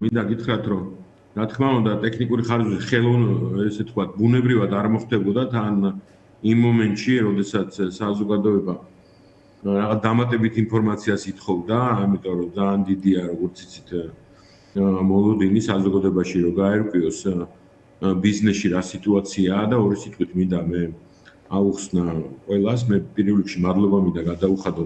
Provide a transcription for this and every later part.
მინდა გითხრათ, რომ რა თქმა უნდა, ტექნიკური ხარჯების ესე თქვა, ბუნებრივად არ მოხდებოდა თან იმ მომენტში, როდესაც საზოგადოება რაღაც დამატებით ინფორმაციას ითხოვდა, ამიტომ რომ ძალიან დიდია, როგორც იცით, მოლოდინი საზოგადოებაში, რომ გაერკვიოს ბიზნესში რა სიტუაციაა და ორი სიტყვით მინდა მე აუხსნა ყველას, მე პირველ რიგში მადლობა მინდა გადაუხადო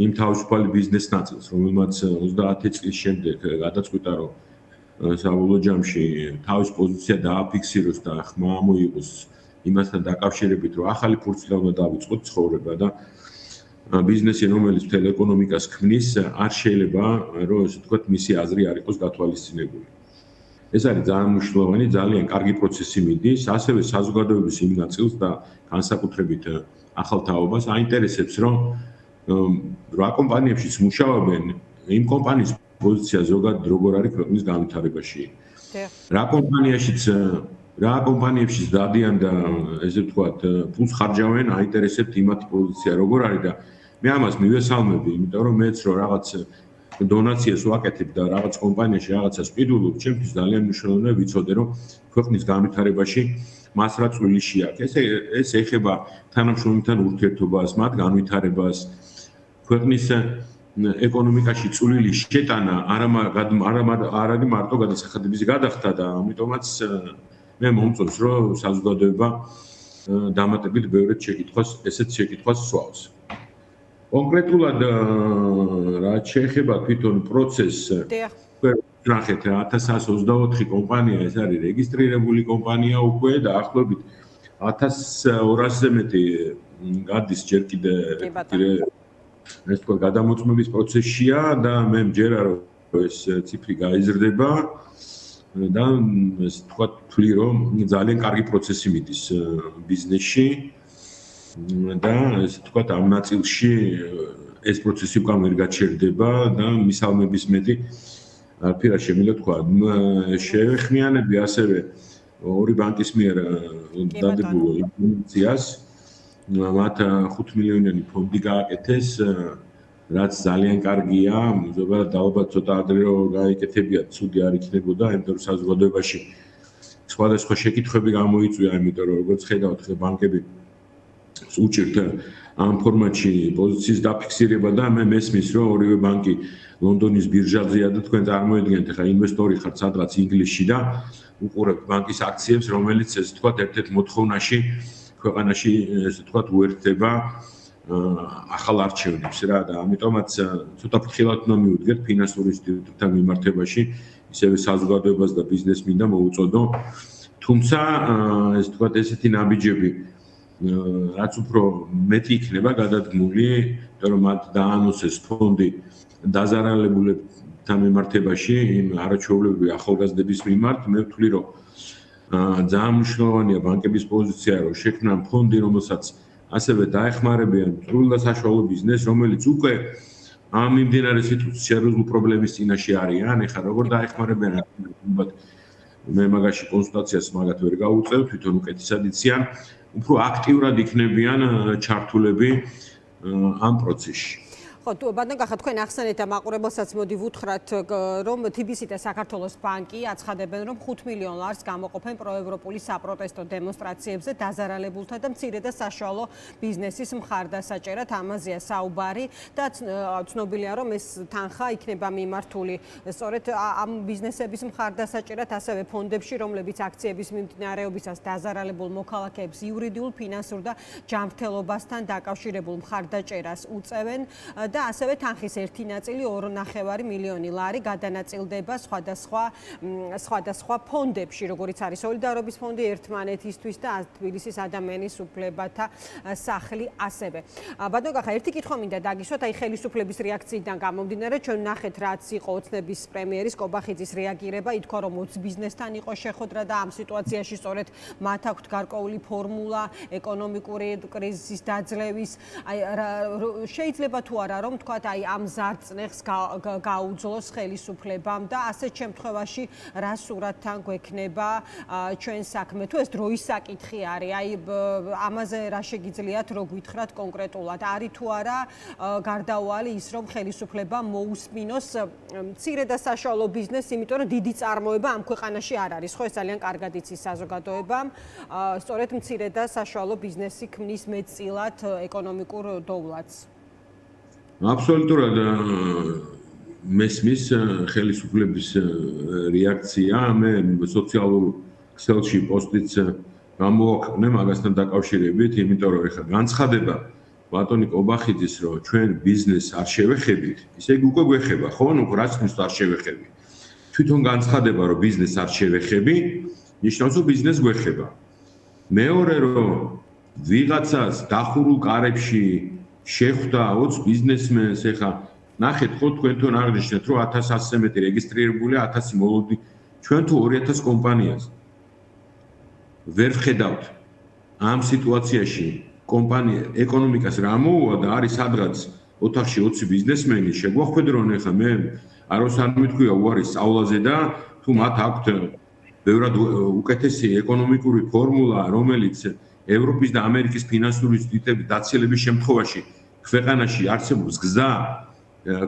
იმ თავისუფალი ბიზნეს ნაწილს, რომელმაც 30 წლის შემდეგ გადაწყვიტა, რომ საბოლოო ჯამში თავის პოზიცია დააფიქსიროს და ხმა მოიღოს იმასთან დაკავშირებით, რომ ახალი ფურცლი უნდა დავიწყოთ ცხოვრება და ბიზნესი, რომელიც მთელ ეკონომიკას ქმნის, არ შეიძლება, რომ ესე ვთქვათ, მისი აზრი არ იყოს გათვალისწინებული. ეს არის ძალიან მნიშვნელოვანი, ძალიან კარგი პროცესი მიდის, ასევე საზოგადოების იმ ნაწილს და განსაკუთრებით ახალ თაობას აინტერესებს, რომ რა კომპანიებშიც მუშაობენ, იმ კომპანიის პოზიცია ზოგადად როგორ არის ქვეყნის განვითარებაში. რა კომპანიებშიც დადიან და ესე ვთქვათ, ფულს ხარჯავენ, აინტერესებთ იმათი პოზიცია როგორ არის და მე ამას მივესალმები, იმიტომ რომ მეც რო რაღაც დონაციას ვაკეთებ და რაღაც კომპანიაში რაღაცას ვყიდულობ, ჩემთვის ძალიან მნიშვნელოვანია ვიცოდე, რომ ქვეყნის განვითარებაში მას რა წვლილი შეაქვს. ეს ეხება თანამშრომლებთან ურთიერთობას, მათ განვითარებას, ქვეყნის ეკონომიკაში წვლილი შეტანა არ არის მარტო გადასახადების გადახდა და ამიტომაც მე მომწონს, რომ საზოგადოება დამატებით ბევრად ესეთ შეკითხვას სვავს. კონკრეტულად რაც შეეხება თვითონ პროცესს, ნახეთ 1124 კომპანია ეს არის რეგისტრირებული კომპანია უკვე და ახლობით 1200-ზე მეტი გადის ჯერ კიდე ეს თქვა გადამოწმების პროცესშია და მე მჯერა რომ ეს ციფრი გაიზრდება და ეს თქვა თვლი რომ ძალიან კარგი პროცესი მიდის ბიზნესში და ეს თქვა ამ ნაწილში ეს პროცესი უკან ვერ გაჩერდება და მისალმების მეტი არაფერ არ შემიძლია თქვა. შევეხმიანები ასევე ორი ბანკის მიერ დადებულ ინფორმაციას მათ 5 მილიონიანი ფონდი გააკეთეს, რაც ძალიან კარგია, ზოგადად ალბათ ცოტა ადრე რომ გაიკეთებიათ, ცუდი არ იქნებოდა, იმიტომ რომ საზოგადოებაში სხვადასხვა შეკითხვები გამოიწვია, იმიტომ რომ როგორც ხედავთ, ბანკები უჭირთ ამ ფორმატში პოზიციის დაფიქსირება და მე მესმის, რომ ორივე ბანკი ლონდონის ბირჟაზეა და თქვენ წარმოიდგინეთ, ახლა ინვესტორი ხართ სადღაც ინგლისში და უყურებთ ბანკის აქციებს, რომელიც ესე ვთქვათ, ერთ-ერთ მოთხოვნაში ქვეყანაში ესე ვთქვათ, უერთდება ახალ არჩევნებს რა და ამიტომაც ცოტა ფრთხილად უნდა მივუდგეთ ფინანსური ინსტიტუტებთან მიმართებაში, ისევე საზოგადოებას და ბიზნესს მინდა მოუწოდო. თუმცა ესე ვთქვათ, ესეთი ნაბიჯები რაც უფრო მეტი იქნება გადადგმული, იმიტომ რომ მათ დაანონსეს ფონდი დაზარალებულებთან მიმართებაში, იმ არაჩვეულებრივი ახალგაზრდების მიმართ, მე ვთვლი, რომ ძალიან მნიშვნელოვანია ბანკების პოზიცია, რომ შექმნან ფონდი, რომელსაც ასევე დაეხმარებიან წვრილ და საშუალო ბიზნესს, რომელიც უკვე ამ მიმდინარე სიტუაციის სერიოზული პრობლემის წინაშე არიან. ეხლა როგორ დაეხმარებიან, ალბათ მე მაგაში კონსულტაციას მაგათ ვერ გავუწევ, თვითონ უკეთესად იციან, უფრო აქტიურად იქნებიან ჩართულები ამ პროცესში. ხო, ბატონო გახა თქვენ ახსენეთ და მაყურებელსაც მოდი ვუთხრათ, რომ TBC და საქართველოს ბანკი აცხადებენ, რომ 5 მილიონ ლარს გამოყოფენ პროევროპული საპროტესტო დემონსტრაციებზე დაზარალებულთა და მცირე და საშუალო ბიზნესის მხარდასაჭერად. ამაზეა საუბარი და ცნობილია, რომ ეს თანხა იქნება მიმართული სწორედ ამ ბიზნესების მხარდასაჭერად, ასევე ფონდებში, რომლებიც აქციების მიმდინარეობისას დაზარალებულ მოქალაქეებს იურიდიულ, ფინანსურ და ჯანმრთელობასთან დაკავშირებულ მხარდაჭერას უწევენ. და ასევე თანხის ერთი ნაწილი 2.5 მილიონი ლარი გადანაწილდება სხვადასხვა ფონდებში, როგორიც არის სოლიდარობის ფონდი ერთმანეთისთვის და თბილისის ადამიანის უფლებათა სახლი ასევე. ბატონო გახა, ერთი კითხვა მინდა დაგისვათ, აი ხელისუფლების რეაქციიდან გამომდინარე, ჩვენ ნახეთ რაც იყო ოცნების პრემიერის კობახიძის რეაგირება, ითქვა რომ ბიზნესთან იყო შეხვედრა და ამ სიტუაციაში სწორედ მათ აქვთ გარკვეული ფორმულა ეკონომიკური კრიზისის დაძლევის. აი შეიძლება თუ არა რომ თქვათ აი ამ ზარწნეხს გაუძლოს ხელისუფლებამ და ასეთ შემთხვევაში რა სურათთან გვექნება ჩვენ საქმე თუ ეს დროის საკითხი არის აი ამაზე რა შეგიძლიათ რო გითხრათ კონკრეტულად არის თუ არა გარდაუვალი ის რომ ხელისუფლებამ მოусმინოს მცირე და საშუალო ბიზნესს იმიტომ რომ დიდი წარმოება ამ ქვეყანაში არ არის ხო ეს ძალიან კარგად იცის საზოგადოებამ სწორედ მცირე და საშუალო ბიზნესი ქმნის მეტწილად ეკონომიკურ დოვლადს აბსოლუტურად მესმის ხელისუფლების რეაქცია მე სოციალურ ქსელში პოსტიც გამოვაქვეყნე მაგასთან დაკავშირებით იმიტომ რომ ეხლა განცხადება ბატონი კობახიძის რომ ჩვენ ბიზნესს არ შევეხებით ისე იგი უკვე გვეხება ხო ნუ რაც არ შევეხები თვითონ განცხადება რომ ბიზნესს არ შევეხები ნიშნავს რომ ბიზნესს გვეხება მეორე რომ ვიღაცას დახურულ კარებში შეხვდა 20 ბიზნესმენს ეხლა ნახეთ ხო თქვენ აღნიშნეთ რომ 1100-ზე მეტი რეგისტრირებულია 1000 მოლოდი ჩვენ თუ 2000 კომპანიას ვერ ვხედავთ ამ სიტუაციაში კომპანია ეკონომიკას რა მოუვა და არის სადღაც ოთახში 20 ბიზნესმენი შეგვახვედრონ ეხლა მე აროს არ მithქვია უარი სწავლაზე და თუ მათ აქვთ ბევრად უკეთესი ეკონომიკური ფორმულა რომელიც ევროპის და ამერიკის ფინანსური ინსტიტუტების დაცილების შემთხვევაში ქვეყანაში არსებობს გზა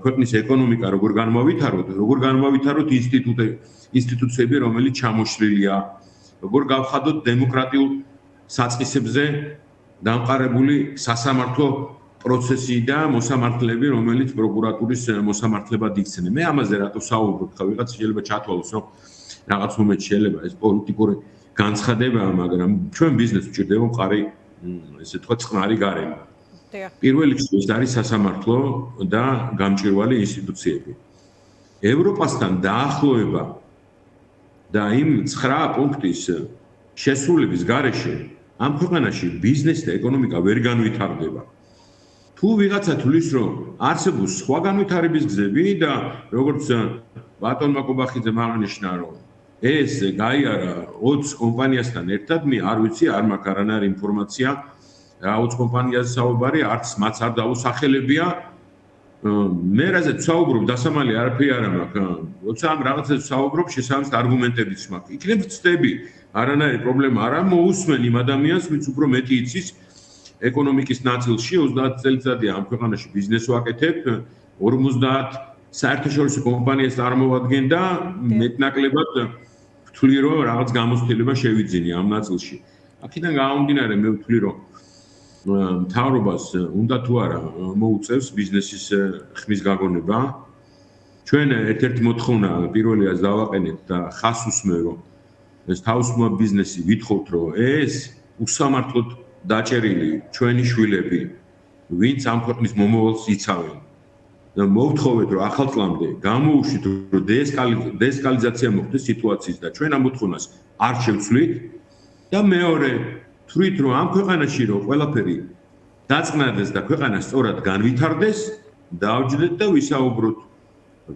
ქვეყნის ეკონომიკა როგორ განმავითაროთ ინსტიტუციები რომელიც ჩამოშლილია როგორ გავხადოთ დემოკრატიულ საწყისებზე დამყარებული სასამართლო პროცესი და მოსამართლეები რომელიც პროკურატურის მოსამართლებად იქცნენ მე ამაზე რატო საუბრობ ხა ვიღაც შეიძლება ჩათვალოს რომ რაღაც მომენტ შეიძლება ეს პოლიტიკური განცხადებაა მაგრამ ჩვენ ბიზნესს ვჭირდება მყარი ესე თქვა წყნარი გარემო პირველ რიგში ეს არის სასამართლო და გამჭვირვალე ინსტიტუციები ევროპასთან დაახლოება და იმ 9 პუნქტის შესრულების გარეშე ამ ქვეყანაში ბიზნესი და ეკონომიკა ვერ განვითარდება თუ ვიღაცა თulis რომ არსებობს სხვა განვითარების გზები და როგორც ბატონმა კობახიძემ აღნიშნა რომ ეს გაიარა 20 კომპანიასთან ერთად მე არ ვიცი არ მაქვს არანაირი ინფორმაცია რა 20 კომპანიაზე საუბარი არც მათ არ დაუსახელებია მე რაზეც საუბრობ დასამალი არაფერი არ მაქვს როცა ამ რაღაცებს საუბრობ შესაბამის არგუმენტებიც მაქვს იქნებ ვწდები არანაირი პრობლემა არა მოусმენ იმ ადამიანს ვინც უფრო მეტი იცის ეკონომიკის ნაწილში 30 წელიწადია ამ ქვეყანაში ბიზნესს ვაკეთებ 50 საერთაშორისო კომპანიას წარმოვადგენ და მეტნაკლებად ვთვლი რომ რაღაც გამოცდილება შევიძინე ამ ნაწილში აქედან გამომდინარე მე ვთვლი რომ მთავრობას უნდა თუ არა მოუწევს ბიზნესის ხმის გაგონება ჩვენ ერთ-ერთი მოთხოვნა პირველიას დავაყენეთ და ხას უსმევ რომ ეს თავისუფლად ბიზნესი ვითხოვთ რომ ეს უსამართლოდ დაჭერილი ჩვენი შვილები ვინც ამ ქვეყნის მომავალს იცავენ და მოვთხოვეთ რომ ახალ წლამდე გამოუშვით რომ დეესკალიზაცია მოხდეს სიტუაციის და ჩვენ ამ მოთხოვნას არ შევცვლით და მეორე თვით რომ ამ ქვეყანაში რომ ყველაფერი დაწყნარდეს და ქვეყანა სწორად განვითარდეს დავჯდეთ და ვისაუბროთ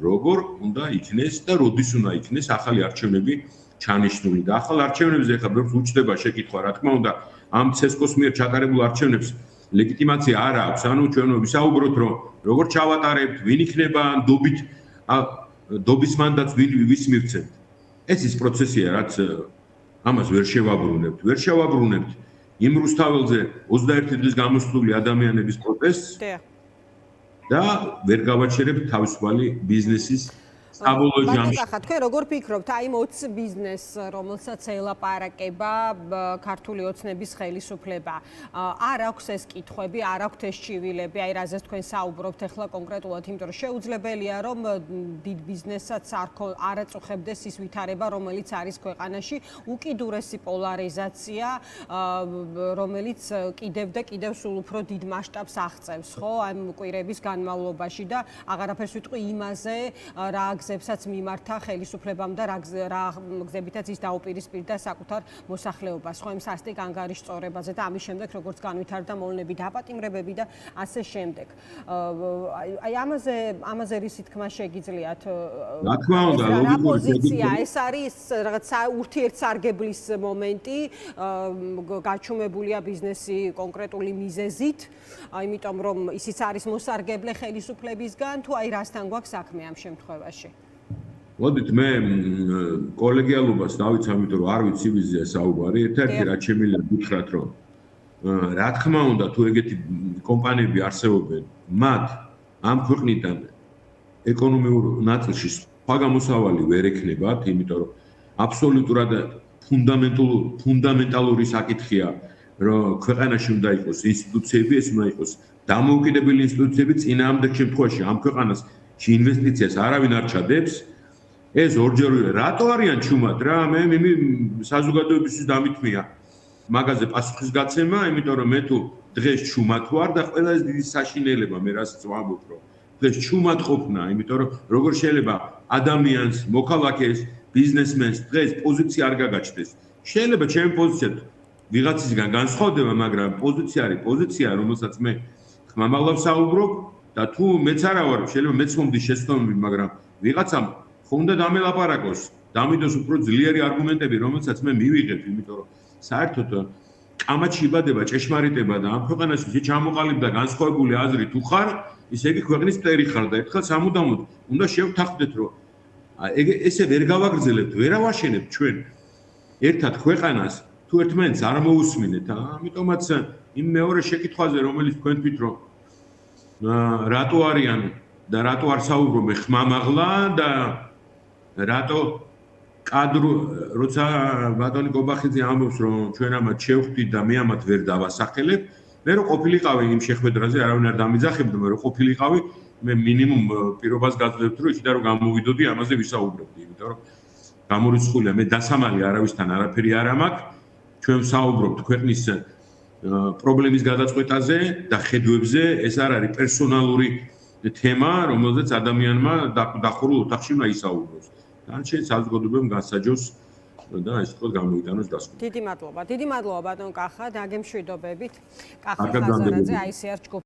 როგორ უნდა იქნეს და როდის უნდა იქნეს ახალი არჩევნები ჩანიშნული და ახალ არჩევნებზე ახლა ბევრს უჩნდება შეკითხვა რა თქმა უნდა ამ ცესკოს მიერ ჩატარებულ არჩევნებს ლეგიტიმაცია არ აქვს ანუ ჩვენ ვისაუბროთ რომ როგორ ჩავატარებთ ვინ იქნება დობის მანდატს ვის მივცემთ ეს ის პროცესია რაც ამას ვერ შევაბრუნებთ იმ რუსთაველზე 21 დღის გამოსვლილი ადამიანების პროტესტს და ვერ გავაჩერებთ თავისუფალი ბიზნესის საბოლოო ჯამში. თქვენ როგორ ფიქრობთ აი 20 ბიზნესს რომელსაც ელაპარაკება ქართული ოცნების ხელისუფლება არ აქვს ეს კითხვები არ აქვს ეს ჭივილები აი რაზეც თქვენ საუბრობთ ახლა კონკრეტულად იმიტომ რომ შეუძლებელია რომ დიდ ბიზნესსაც არ აწუხებდეს ის ვითარება რომელიც არის ქვეყანაში უკიდურესი პოლარიზაცია რომელიც კიდევ და კიდევ სულ უფრო დიდ მასშტაბს აღწევს ხო ამ კვირების განმავლობაში და აღარაფერს ვიტყვი იმაზე რა ხაზებსაც მიმართა ხელისუფლებამ და რა გზებითაც ის დაუპირისპირდა საკუთარ მოსახლეობას, ხო, იმ სასტიკ ანგარიშწორებაზე და ამის შემდეგ როგორც განვითარდა მოვლენები, დაპატიმრებები და ასე შემდეგ. აი ამაზე რისი თქმა შეგიძლიათ? რა თქმა უნდა, რა პოზიცია ეს არის რაღაც ურთიერთსარგებლის მომენტი, გაჩუმებულია ბიზნესი კონკრეტული მიზეზით, იმიტომ რომ ისიც არის მოსარგებლე ხელისუფლებისგან, თუ აი რასთან გვაქვს საქმე ამ შემთხვევაში? მოდით მე კოლეგიალობას დავიცავ, იმიტომ რომ არ ვიცი ვიზია საუბარი, ერთ-ერთი რაც შემიძლია გითხრათ, რომ რა თქმა უნდა, თუ ეგეთი კომპანიები არსებობენ, მათ ამ ქვეყნიდან ეკონომიურ ნაწილში სხვა გამოსავალი ვერ ექნებათ, იმიტომ რომ აბსოლუტურად ფუნდამენტალური საკითხია, რომ ქვეყანაში უნდა იყოს ინსტიტუციები, ეს უნდა იყოს დამოუკიდებელი ინსტიტუციები, წინააღმდეგ შემთხვევაში ამ ქვეყანას ინვესტიციას არავინ არ ჩადებს. ეს ორჯერ რატო არიან ჩუმად რა? მე საზოგადოებისთვის დამითმია მაგაზე პასუხისგაცემა, იმიტომ რომ მე თუ დღეს ჩუმად ვარ და ყველაზე დიდი საშინელება მე რასაც ვამბობ, რომ დღეს ჩუმად ყოფნა, იმიტომ რომ როგორ შეიძლება ადამიანს, მოქალაქეს, ბიზნესმენს დღეს პოზიცია არ გაგაჩნდეს. შეიძლება ჩემი პოზიცია ვიღაცისგან განსხვავდება, მაგრამ პოზიცია არის პოზიცია, რომელსაც მე ხმამაღლა ვსაუბრობ და თუ მეც არა ვარ, შეიძლება მეც მომდის შეცდომები, მაგრამ ვიღაცამ უნდა დამელაპარაკოს, დამიდოს უფრო ძლიერი არგუმენტები, რომელსაც მე მივიღებ, იმიტომ რომ საერთოდ კამათში იბადება ჭეშმარიტება და ამ ქვეყანაში ისე ჩამოყალიბდა განსხვავებული აზრი თუ ხარ, ისე იგი ქვეყნის მტერი ხარ და ერთხელ სამუდამოდ უნდა შევთანხმდეთ, რომ ესე ვერ გავაგრძელებთ, ვერ ავაშენებთ ჩვენ ერთად ქვეყანას, თუ ერთმანეთს არ მოусმინეთ, ამიტომაც იმ მეორე შეკითხვაზე, რომელიც თქვენ თვით რომ რატო არიან და რატო არ საუბრობენ ხმამაღლა და რატო როცა ბატონი კობახიძე ამბობს, რომ ჩვენ ამათ შევხვდით და მე ამათ ვერ დავასახელებ, მე რო ყოფილიყავი იმ შეხვედრაზე, არავინ არ დამიძახებდა, მე რო ყოფილიყავი, მე მინიმუმ პირობას გაძლევთ, რომ იქიდან რომ გამოვიდოდი, ამაზე ვისაუბრებდი, იმიტომ რომ გამორიცხულია, მე დასამალი არავისთან არაფერი არ მაქვს, ჩვენ ვსაუბრობთ ქვეყნის პრობლემის გადაწყვეტაზე და ხედვებზე, ეს არ არის პერსონალური თემა, რომელზეც ადამიანმა დახურულ ოთახში უნდა ისაუბროს. განჩენ საზოგადოებამ გასაჯოს და ეს თქო გამოიტანოს დასკვნა. დიდი მადლობა ბატონ კახა, დაგემშვიდობებით. კახა ხაზარაძე ICR ჯგუფ